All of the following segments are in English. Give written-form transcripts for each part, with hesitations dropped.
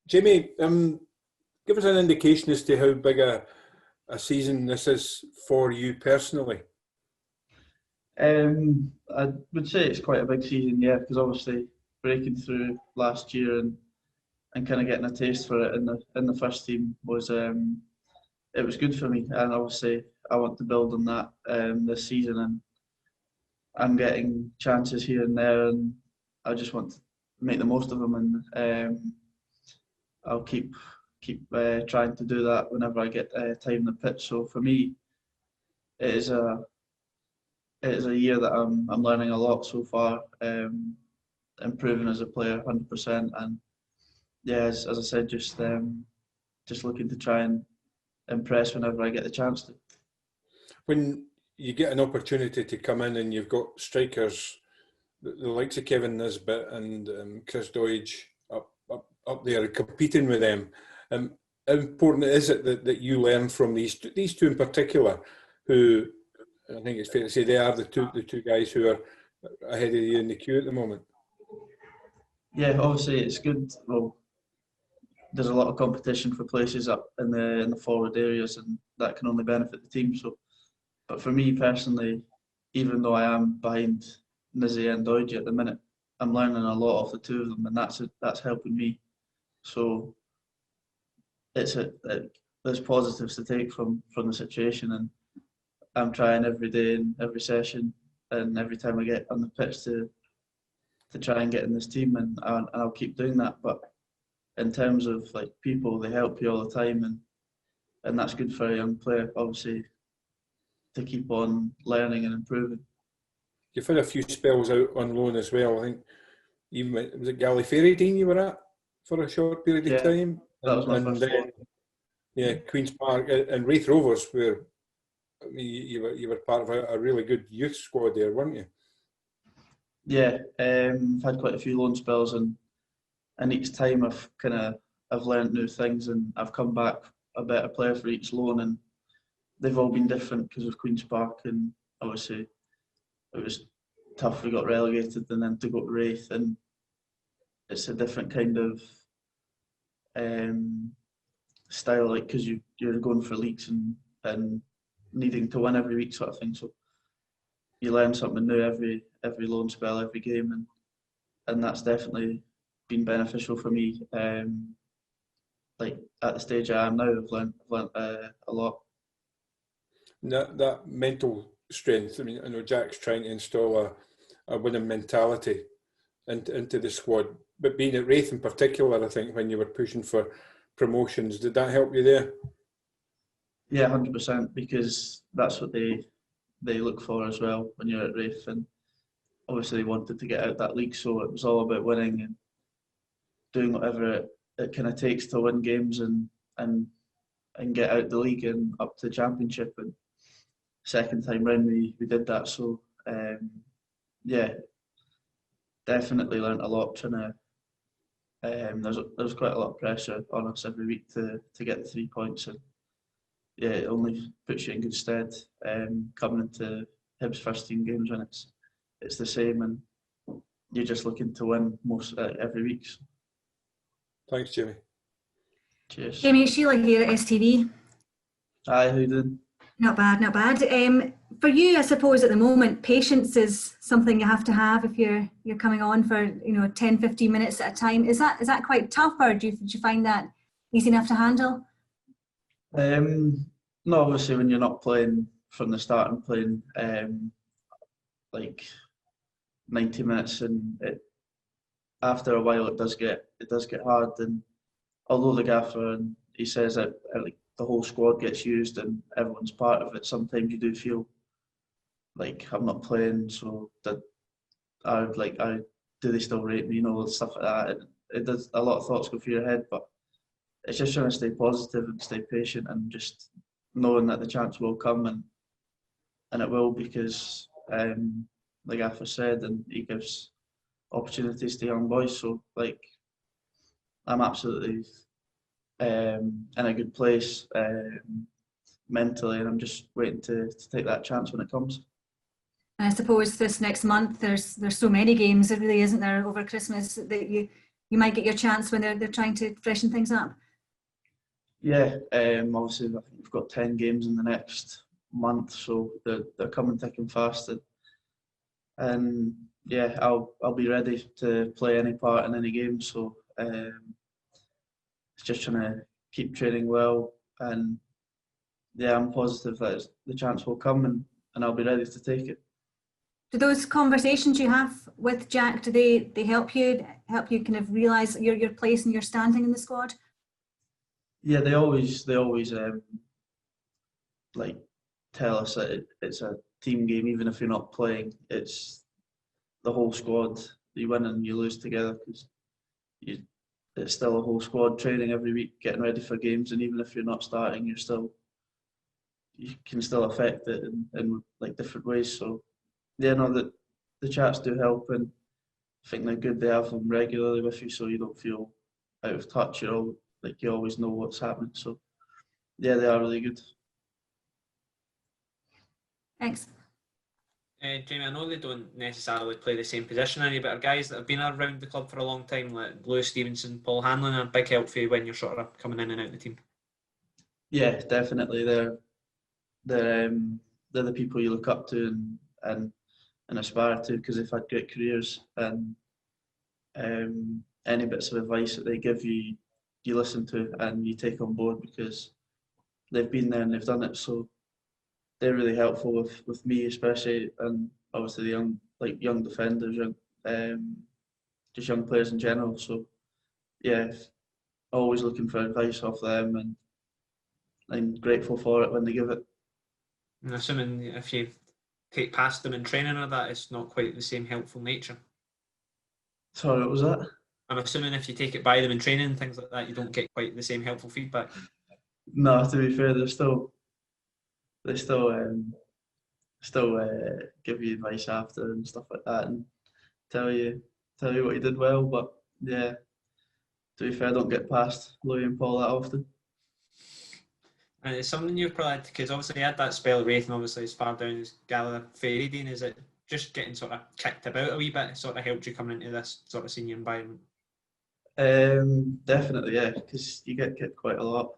Jamie, give us an indication as to how big a season this is for you personally. I would say it's quite a big season, yeah, because obviously breaking through last year and kind of getting a taste for it in the first team was it was good for me, and obviously I want to build on that this season, and I'm getting chances here and there, and I just want to make the most of them, and I'll keep trying to do that whenever I get time in the pitch. So for me, it is a year that I'm learning a lot so far, improving as a player 100%, and yeah, as I said, just looking to try and impress whenever I get the chance to. When you get an opportunity to come in and you've got strikers, the likes of Kevin Nisbet and Chris Doidge up there competing with them, how important is it that you learn from these two in particular, who I think it's fair to say they are the two guys who are ahead of you in the queue at the moment? Yeah, obviously it's good. Well, there's a lot of competition for places up in the forward areas, and that can only benefit the team. So, but for me personally, even though I am behind Nizzy and Doidge at the minute, I'm learning a lot off the two of them, and that's helping me. So there's positives to take from the situation, and I'm trying every day and every session and every time I get on the pitch to try and get in this team, and I'll keep doing that. But in terms of like people, they help you all the time, and that's good for a young player, obviously, to keep on learning and improving. You've had a few spells out on loan as well. I think you was it Gallifrey you were at for a short period of time? That was my first one. Yeah, Queen's Park and Wraith Rovers, where I mean, you were part of a really good youth squad there, weren't you? Yeah, I've had quite a few loan spells, and each time I've learned new things, and I've come back a better player for each loan, and they've all been different because of Queen's Park, and obviously it was tough. We got relegated, and then to go to Wraith, and it's a different kind of style, like because you're going for leagues and needing to win every week, sort of thing. So you learn something new every loan spell, every game, and that's definitely been beneficial for me. Like at the stage I am now, I've learned a lot. That mental strength. I mean, I know Jack's trying to install a winning mentality into the squad, but being at Wraith in particular, I think when you were pushing for promotions, did that help you there? Yeah, 100%, because that's what they look for as well when you're at Wraith, and obviously they wanted to get out that league, so it was all about winning and doing whatever it kind of takes to win games and get out the league and up to the championship. And second time round we did that, so yeah, definitely learnt a lot. Trying to there's quite a lot of pressure on us every week to get the 3 points, and yeah, it only puts you in good stead coming into Hibs first team games when it's the same, and you're just looking to win most every week. So. Thanks, Jamie. Cheers. Jamie, it's Sheila here at STV. Hi, how you doing? Not bad, not bad. For you, I suppose at the moment, patience is something you have to have if you're coming on for 10, 15 minutes at a time. Is that quite tough, or do you find that easy enough to handle? No, obviously when you're not playing from the start and playing like 90 minutes, and after a while it does get hard. And although the gaffer and he says that like the whole squad gets used and everyone's part of it, sometimes you do feel like I'm not playing, so that do they still rate me, stuff like that. It does, a lot of thoughts go through your head, but it's just trying to stay positive and stay patient and just knowing that the chance will come, and it will, because like Gaffer said, and he gives opportunities to young boys. So like I'm absolutely in a good place mentally, and I'm just waiting to take that chance when it comes. I suppose this next month there's so many games, there really isn't there, over Christmas, that you you might get your chance when they're trying to freshen things up? Yeah, obviously I think we've got 10 games in the next month, so they're coming thick and fast, and yeah, I'll be ready to play any part in any game. So it's just trying to keep training well, and yeah, I'm positive that the chance will come, and I'll be ready to take it. Do those conversations you have with Jack, do they help you kind of realise your place and your standing in the squad? Yeah, they always like tell us that it's a team game, even if you're not playing. It's the whole squad. You win and you lose together, because it's still a whole squad training every week, getting ready for games, and even if you're not starting, you can still affect it in like different ways. So yeah, no, the chats do help, and I think they're good. They have them regularly with you, so you don't feel out of touch. You always know what's happening. So yeah, they are really good. Thanks. Jamie, I know they don't necessarily play the same position any, but are guys that have been around the club for a long time, like Lewis Stevenson, Paul Hanlon, a big help for you when you're sort of coming in and out of the team? Yeah, definitely. They're the people you look up to and aspire to, because they've had great careers, and any bits of advice that they give you, you listen to and you take on board, because they've been there and they've done it. So they're really helpful with me, especially, and obviously the young defenders, just young players in general. So yeah, always looking for advice off them, and I'm grateful for it when they give it. I'm assuming if you take past them in training or that, it's not quite the same helpful nature. Sorry, what was that? I'm assuming if you take it by them in training and things like that, you don't get quite the same helpful feedback. No, to be fair, they still give you advice after and stuff like that, and tell you what you did well. But yeah, to be fair, I don't get past Louis and Paul that often. And it's something you've probably had, because obviously you had that spell at Wraith, and obviously as far down as Gallagher Fairydean. Is it just getting sort of kicked about a wee bit sort of helped you coming into this sort of senior environment? Definitely, yeah, because you get kicked quite a lot.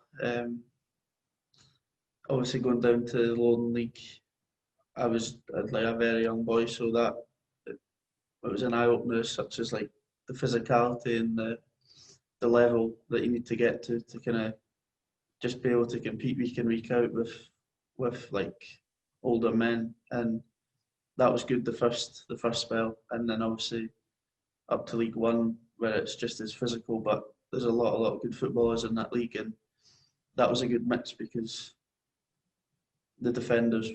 Obviously, going down to the Lowland League, I was like a very young boy, so that it was an eye opener, such as like the physicality and the level that you need to get to kind of just be able to compete week in, week out with like older men, and that was good the first spell, and then obviously up to League One, where it's just as physical, but there's a lot of good footballers in that league, and that was a good mix, because the defenders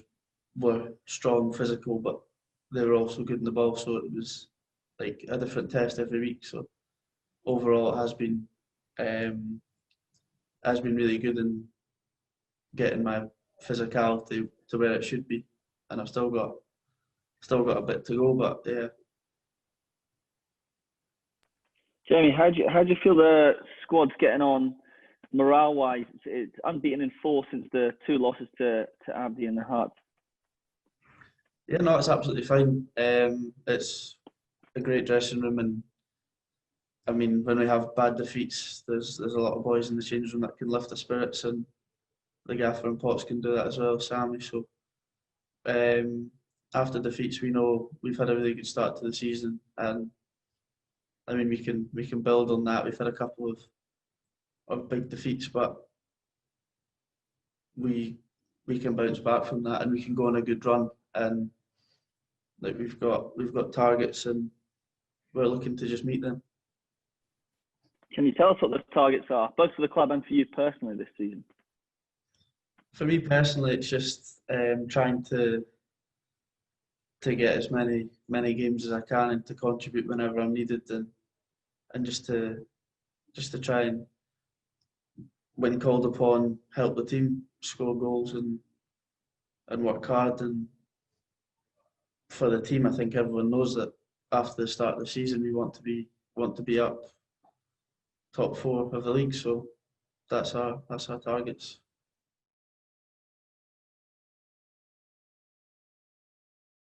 were strong, physical, but they were also good in the ball, so it was like a different test every week. So overall, it has been really good in getting my physicality to where it should be, and I've still got a bit to go, but yeah. Jamie, how do you feel the squad's getting on morale-wise? It's unbeaten in 4 since the 2 losses to Aberdeen and the Hearts. Yeah, no, it's absolutely fine. It's a great dressing room, and I mean, when we have bad defeats, there's a lot of boys in the change room that can lift the spirits, and the gaffer and Potts can do that as well, Sammy. So after defeats, we know we've had a really good start to the season, and I mean, we can build on that. We've had a couple of big defeats, but we can bounce back from that, and we can go on a good run. And like we've got targets, and we're looking to just meet them. Can you tell us what the targets are, both for the club and for you personally this season? For me personally, it's just trying to get as many games as I can, and to contribute whenever I'm needed, and just to try and, when called upon, help the team score goals and work hard. And for the team, I think everyone knows that after the start of the season, we want to be up top 4 of the league. So that's our targets.